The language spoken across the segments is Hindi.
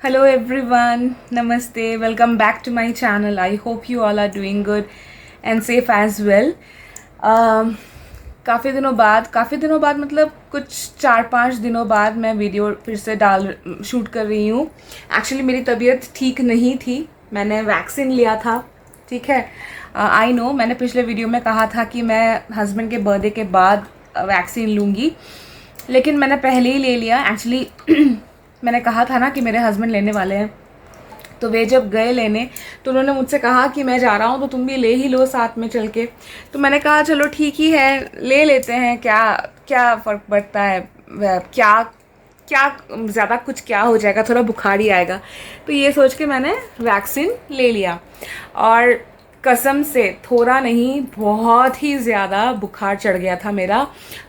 Hello everyone, Namaste, welcome back to my channel. I hope you all are doing good and safe as well. काफ़ी दिनों बाद मतलब कुछ 4-5 दिनों बाद मैं वीडियो फिर से शूट कर रही हूँ. एक्चुअली मेरी तबीयत ठीक नहीं थी, मैंने वैक्सीन लिया था. ठीक है, आई नो मैंने पिछले वीडियो में कहा था कि मैं हस्बैंड के बर्थडे के बाद वैक्सीन लूँगी, लेकिन मैंने पहले ही ले लिया. एक्चुअली मैंने कहा था ना कि मेरे हस्बैंड लेने वाले हैं, तो वे जब गए लेने तो उन्होंने मुझसे कहा कि मैं जा रहा हूँ तो तुम भी ले ही लो साथ में चल के. तो मैंने कहा चलो ठीक ही है, ले लेते हैं, क्या क्या फ़र्क पड़ता है, क्या क्या ज़्यादा कुछ क्या हो जाएगा, थोड़ा बुखार ही आएगा. तो ये सोच के मैंने वैक्सीन ले लिया और कसम से थोड़ा नहीं बहुत ही ज़्यादा बुखार चढ़ गया था मेरा.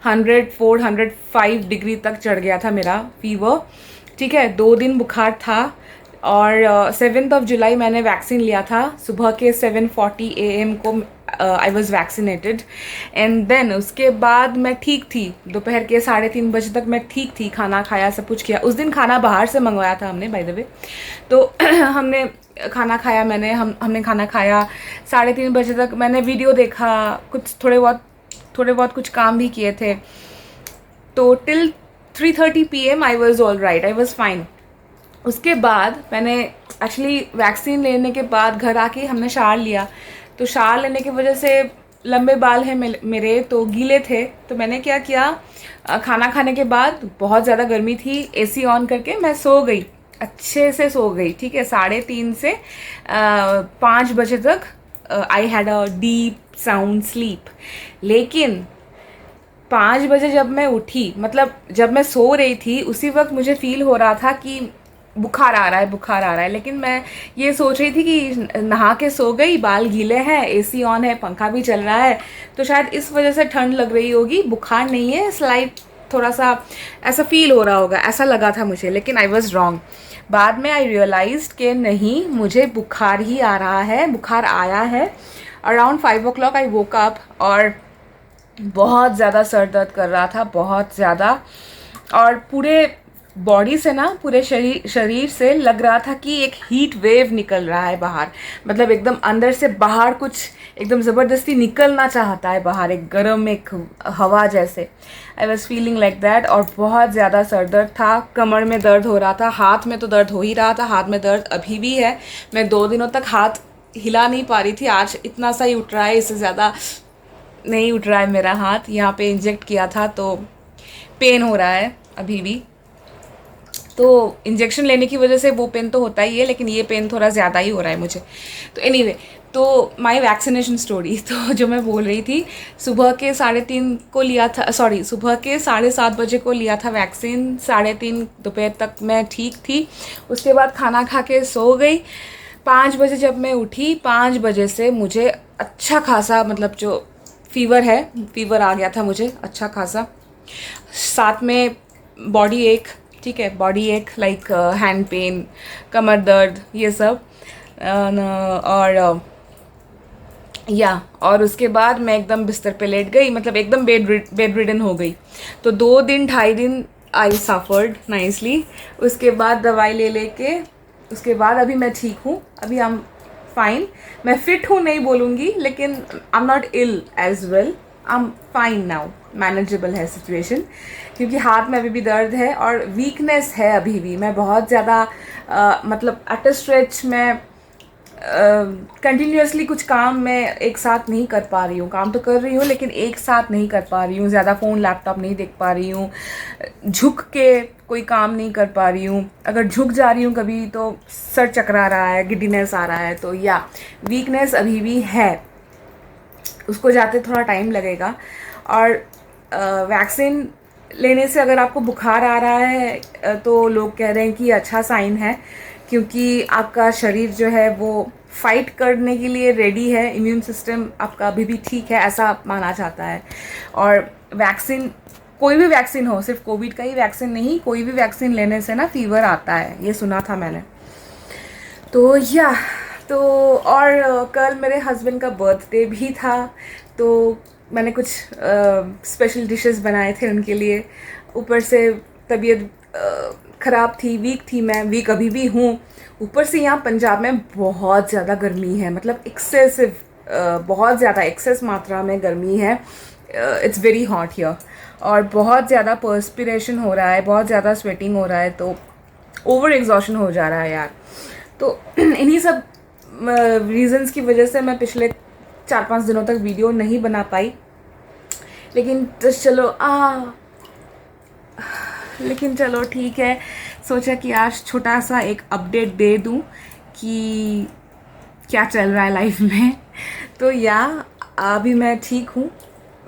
104-105 डिग्री तक चढ़ गया था मेरा फीवर. ठीक है, 2 दिन बुखार था और 7 जुलाई मैंने वैक्सीन लिया था. सुबह के 7:40 AM को I was vaccinated and then उसके बाद मैं ठीक थी. दोपहर के 3:30 बजे तक मैं ठीक थी, खाना खाया, सब कुछ किया. उस दिन खाना बाहर से मंगवाया था हमने, बाय द वे. तो हमने खाना खाया, हमने खाना खाया. 3:30 बजे तक मैंने वीडियो देखा, कुछ थोड़े बहुत कुछ काम भी किए थे. तो till 3:30 PM I was all right, I was fine. उसके बाद मैंने एक्चुअली वैक्सीन लेने के बाद घर आके हमने शावर लिया. तो शावर लेने की वजह से लंबे बाल हैं मेरे, तो गीले थे. तो मैंने क्या किया, खाना खाने के बाद बहुत ज़्यादा गर्मी थी, AC ऑन करके मैं सो गई, अच्छे से सो गई. ठीक है, 3:30 से 5 बजे तक I had a deep sound sleep. लेकिन 5 बजे जब मैं उठी, मतलब जब मैं सो रही थी, उसी वक्त मुझे फील हो रहा था कि बुखार आ रहा है. लेकिन मैं ये सोच रही थी कि नहा के सो गई, बाल गीले हैं, AC ऑन है, पंखा भी चल रहा है, तो शायद इस वजह से ठंड लग रही होगी, बुखार नहीं है, स्लाइट थोड़ा सा ऐसा फील हो रहा होगा, ऐसा लगा था मुझे. लेकिन आई वॉज़ रॉन्ग. बाद में आई रियलाइज्ड कि नहीं, मुझे बुखार ही आ रहा है, बुखार आया है. अराउंड 5 o'clock आई वोक अप और बहुत ज़्यादा सर दर्द कर रहा था, बहुत ज़्यादा. और पूरे बॉडी से ना, पूरे शरीर से लग रहा था कि एक हीट वेव निकल रहा है बाहर. मतलब एकदम अंदर से बाहर कुछ एकदम ज़बरदस्ती निकलना चाहता है बाहर, एक गर्म एक हवा जैसे. I was feeling like that. और बहुत ज़्यादा सर दर्द था, कमर में दर्द हो रहा था, हाथ में तो दर्द हो ही रहा था, हाथ में दर्द अभी भी है. मैं 2 दिनों तक हाथ हिला नहीं पा रही थी. आज इतना सा ही उठ रहा है, इससे ज़्यादा नहीं उठ रहा है मेरा हाथ. यहाँ पे इंजेक्ट किया था तो पेन हो रहा है अभी भी. तो इंजेक्शन लेने की वजह से वो पेन तो होता ही है, लेकिन ये पेन थोड़ा ज़्यादा ही हो रहा है मुझे. तो एनीवे, तो माय वैक्सीनेशन स्टोरी. तो जो मैं बोल रही थी, सुबह के 3:30 को लिया था, सुबह के 7:30 बजे को लिया था वैक्सीन. 3:30 दोपहर तक मैं ठीक थी. उसके बाद खाना खा के सो गई. 5 बजे जब मैं उठी, 5 बजे से मुझे अच्छा खासा, मतलब जो फीवर आ गया था मुझे अच्छा खासा. साथ में बॉडी एक, ठीक है, बॉडी एक लाइक हैंड पेन, कमर दर्द, ये सब. और उसके बाद मैं एकदम बिस्तर पे लेट गई, मतलब एकदम बेड रिडन हो गई. तो 2 दिन 2.5 दिन आई सफ़र्ड नाइसली. उसके बाद दवाई ले लेके उसके बाद अभी मैं ठीक हूँ, अभी आई एम फाइन. मैं फिट हूँ नहीं बोलूँगी, लेकिन I am not ill as well, I am fine now, manageable है सिचुएशन. क्योंकि हाथ में अभी भी दर्द है और वीकनेस है अभी भी. मैं बहुत ज़्यादा मतलब एट अ स्ट्रेच में कंटिन्यूसली कुछ काम मैं एक साथ नहीं कर पा रही हूँ. काम तो कर रही हूँ लेकिन एक साथ नहीं कर पा रही हूँ. ज़्यादा फ़ोन लैपटॉप नहीं देख पा रही हूँ, झुक के कोई काम नहीं कर पा रही हूँ. अगर झुक जा रही हूँ कभी तो सर चकरा रहा है, गिडीनेस आ रहा है. तो या वीकनेस अभी भी है, उसको जाते थोड़ा टाइम लगेगा. और वैक्सीन लेने से अगर आपको बुखार आ रहा है तो लोग कह रहे हैं कि अच्छा साइन है, क्योंकि आपका शरीर जो है वो फाइट करने के लिए रेडी है, इम्यून सिस्टम आपका अभी भी ठीक है, ऐसा माना जाता है. और वैक्सीन, कोई भी वैक्सीन हो, सिर्फ कोविड का ही वैक्सीन नहीं, कोई भी वैक्सीन लेने से ना फीवर आता है, ये सुना था मैंने. तो और कल मेरे हस्बैंड का बर्थडे भी था, तो मैंने कुछ स्पेशल डिशेस बनाए थे उनके लिए. ऊपर से तबीयत ख़राब थी, वीक थी, मैं वीक अभी भी हूँ। ऊपर से यहाँ पंजाब में बहुत ज़्यादा गर्मी है, मतलब एक्सेसिव, बहुत ज़्यादा एक्सेस मात्रा में गर्मी है। इट्स वेरी हॉट हियर और बहुत ज़्यादा पर्स्पिरेशन हो रहा है, बहुत ज़्यादा स्वेटिंग हो रहा है, तो ओवर एग्जॉशन हो जा रहा है यार। तो इन्हीं सब रीज़न्स की वजह से मैं पिछले 4-5 दिनों तक वीडियो नहीं बना पाई। लेकिन चलो ठीक है, सोचा कि आज छोटा सा एक अपडेट दे दूं कि क्या चल रहा है लाइफ में। तो अभी मैं ठीक हूँ,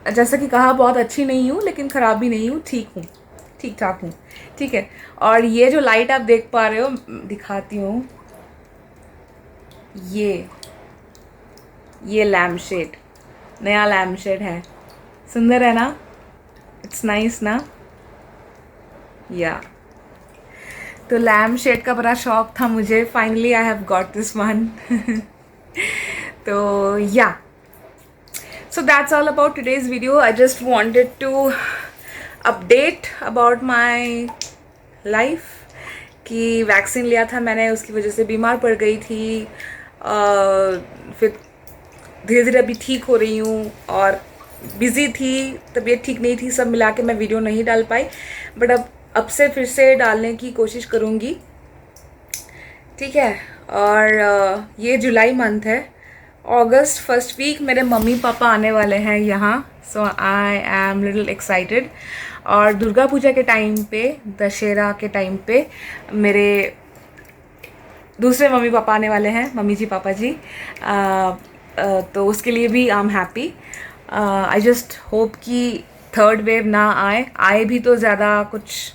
जैसा कि कहा, बहुत अच्छी नहीं हूँ लेकिन ख़राब भी नहीं हूँ, ठीक हूँ, ठीक ठाक हूँ, ठीक है। और ये जो लाइट आप देख पा रहे हो, दिखाती हूँ, ये लैम्प शेड, नया लैम्प शेड है, सुंदर है ना, इट्स नाइस ना, तो लैम्प शेड का बड़ा शौक था मुझे, finally I have got this one. तो so that's all about today's video. I just wanted to update about my life कि वैक्सीन लिया था मैंने, उसकी वजह से बीमार पड़ गई थी, फिर धीरे धीरे अभी ठीक हो रही हूँ, और बिज़ी थी, तबीयत ठीक नहीं थी, सब मिला के मैं वीडियो नहीं डाल पाई, बट अब से फिर से डालने की कोशिश करूँगी, ठीक है। और ये जुलाई मंथ है, अगस्त फर्स्ट वीक मेरे मम्मी पापा आने वाले हैं यहाँ, सो आई एम लिटिल एक्साइटेड। और दुर्गा पूजा के टाइम पे, दशहरा के टाइम पे मेरे दूसरे मम्मी पापा आने वाले हैं, मम्मी जी पापा जी, तो उसके लिए भी I am happy. I just hope कि थर्ड वेव ना आए भी तो ज़्यादा कुछ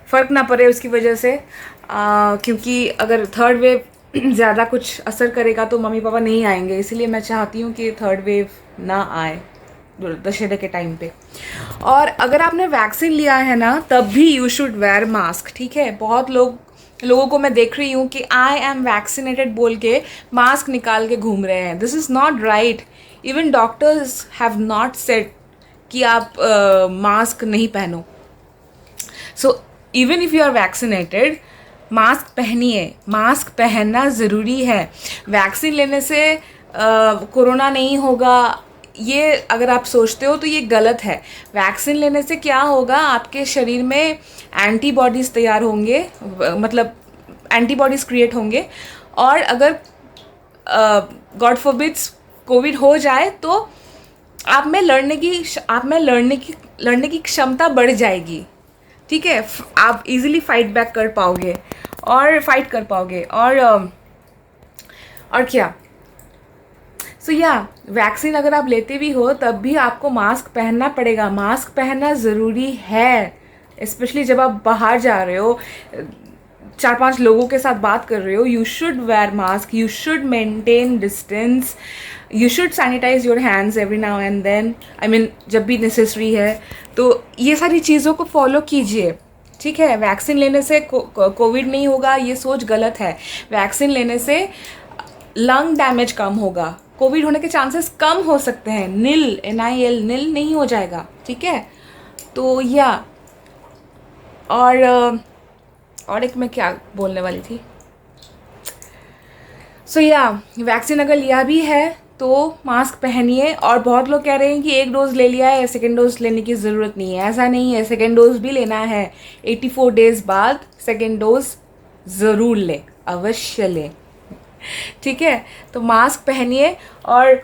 फ़र्क ना पड़े उसकी वजह से, क्योंकि अगर थर्ड वेव ज़्यादा कुछ असर करेगा तो मम्मी पापा नहीं आएंगे, इसलिए मैं चाहती हूँ कि थर्ड वेव ना आए दशहरे के टाइम पे। और अगर आपने वैक्सीन लिया है ना, तब भी यू शुड वेयर मास्क, ठीक है। बहुत लोगों को मैं देख रही हूँ कि आई एम वैक्सीनेटेड बोल के मास्क निकाल के घूम रहे हैं। This is not right. Even doctors have not said कि आप मास्क नहीं पहनो। So even if you are vaccinated, mask पहनिए, मास्क पहनना ज़रूरी है। वैक्सीन लेने से कोरोना नहीं होगा, ये अगर आप सोचते हो तो ये गलत है। वैक्सीन लेने से क्या होगा, आपके शरीर में एंटीबॉडीज़ तैयार होंगे, मतलब एंटीबॉडीज़ क्रिएट होंगे, और अगर गॉड फॉरबिड्स कोविड हो जाए तो आप में लड़ने की क्षमता बढ़ जाएगी, ठीक है। आप इजीली फाइट कर पाओगे और क्या। सो वैक्सीन अगर आप लेते भी हो तब भी आपको मास्क पहनना पड़ेगा। मास्क पहनना ज़रूरी है, स्पेशली जब आप बाहर जा रहे हो, 4-5 लोगों के साथ बात कर रहे हो। You should wear mask, you should maintain distance, you should sanitise your hands every now and then, I mean जब भी नेसेसरी है। तो ये सारी चीज़ों को फॉलो कीजिए, ठीक है। वैक्सीन लेने से कोविड नहीं होगा, ये सोच गलत है। वैक्सीन लेने से लंग डैमेज कम होगा, कोविड होने के चांसेस कम हो सकते हैं, नील NIL नहीं हो जाएगा, ठीक है। तो और एक मैं क्या बोलने वाली थी। सो वैक्सीन अगर लिया भी है तो मास्क पहनिए। और बहुत लोग कह रहे हैं कि एक डोज़ ले लिया है, सेकेंड डोज लेने की ज़रूरत नहीं है। ऐसा नहीं है, सेकेंड डोज भी लेना है। 84 डेज़ बाद सेकेंड डोज ज़रूर लें, अवश्य लें, ठीक है। तो मास्क पहनिए। और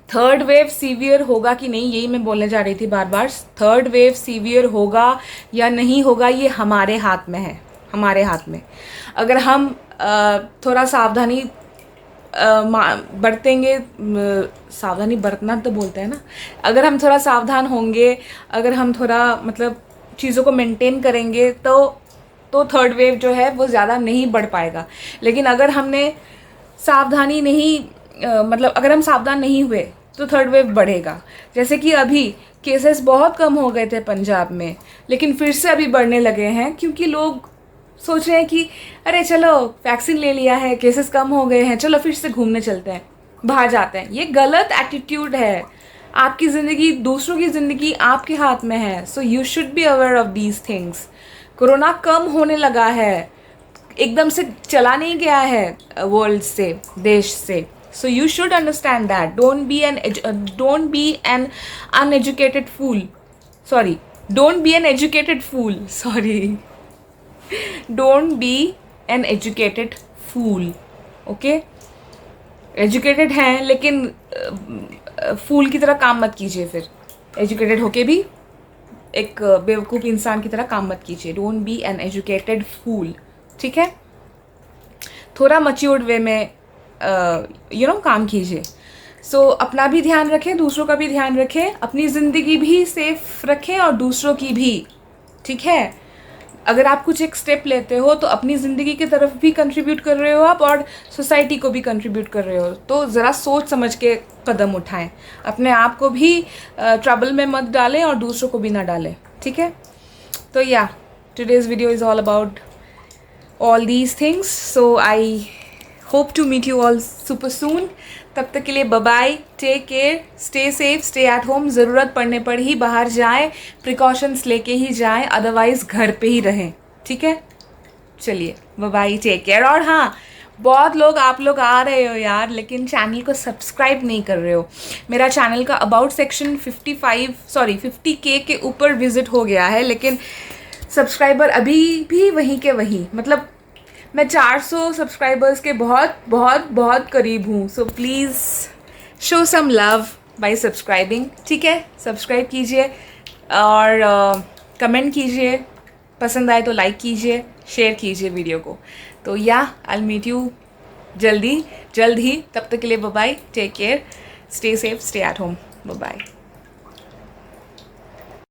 थर्ड वेव सीवियर होगा कि नहीं, यही मैं बोलने जा रही थी बार बार। थर्ड वेव सीवियर होगा या नहीं होगा, ये हमारे हाथ में है, हमारे हाथ में। अगर हम थोड़ा सावधानी बरतेंगे, सावधानी बरतना तो बोलते हैं ना, अगर हम थोड़ा सावधान होंगे, अगर हम थोड़ा मतलब चीज़ों को मेंटेन करेंगे तो थर्ड वेव जो है वो ज़्यादा नहीं बढ़ पाएगा। लेकिन अगर हमने सावधानी नहीं मतलब अगर हम सावधान नहीं हुए तो थर्ड वेव बढ़ेगा। जैसे कि अभी केसेस बहुत कम हो गए थे पंजाब में, लेकिन फिर से अभी बढ़ने लगे हैं, क्योंकि लोग सोच रहे हैं कि अरे चलो वैक्सीन ले लिया है, केसेस कम हो गए हैं, चलो फिर से घूमने चलते हैं, बाहर जाते हैं। ये गलत एटीट्यूड है। आपकी ज़िंदगी, दूसरों की ज़िंदगी आपके हाथ में है। So you should be aware of these things. Corona कम होने लगा है, एकदम से चला नहीं गया है वर्ल्ड से, देश से. So you should understand that. Don't be an uneducated fool. Sorry. Don't be an educated fool. Sorry. Don't be an educated fool. Okay? Educated हैं लेकिन फूल की तरह काम मत कीजिए. फिर एजुकेटेड होके भी एक बेवकूफ़ इंसान की तरह काम मत कीजिए. डोंट बी एन एजुकेटेड फूल. ठीक है, थोड़ा मच्योर्ड वे में काम कीजिए. सो अपना भी ध्यान रखें, दूसरों का भी ध्यान रखें, अपनी ज़िंदगी भी सेफ रखें और दूसरों की भी. ठीक है, अगर आप कुछ एक स्टेप लेते हो तो अपनी ज़िंदगी की तरफ भी कंट्रीब्यूट कर रहे हो आप, और सोसाइटी को भी कंट्रीब्यूट कर रहे हो. तो ज़रा सोच समझ के कदम उठाएं. अपने आप को भी ट्रबल में मत डालें और दूसरों को भी ना डालें. ठीक है, तो या today's video is all about all these things. So I hope to meet you all super soon. तब तक के लिए bye bye, take care, stay safe, stay at home. ज़रूरत पड़ने पर ही बाहर जाएं, प्रिकॉशंस लेके ही जाएं, अदरवाइज़ घर पे ही रहें. ठीक है, चलिए bye bye, take care. और हाँ, बहुत लोग आप लोग आ रहे हो यार, लेकिन चैनल को सब्सक्राइब नहीं कर रहे हो. मेरा चैनल का अबाउट सेक्शन 50K के ऊपर विजिट हो गया है, लेकिन सब्सक्राइबर अभी भी वहीं के वहीं. मतलब मैं 400 सब्सक्राइबर्स के बहुत बहुत बहुत करीब हूँ. So please show some love by subscribing. ठीक है, सब्सक्राइब कीजिए और कमेंट कीजिए, पसंद आए तो लाइक कीजिए, शेयर कीजिए वीडियो को. तो या आई मीट यू जल्द ही. तब तक के लिए bye bye, take care, stay safe, stay at home. Bye bye.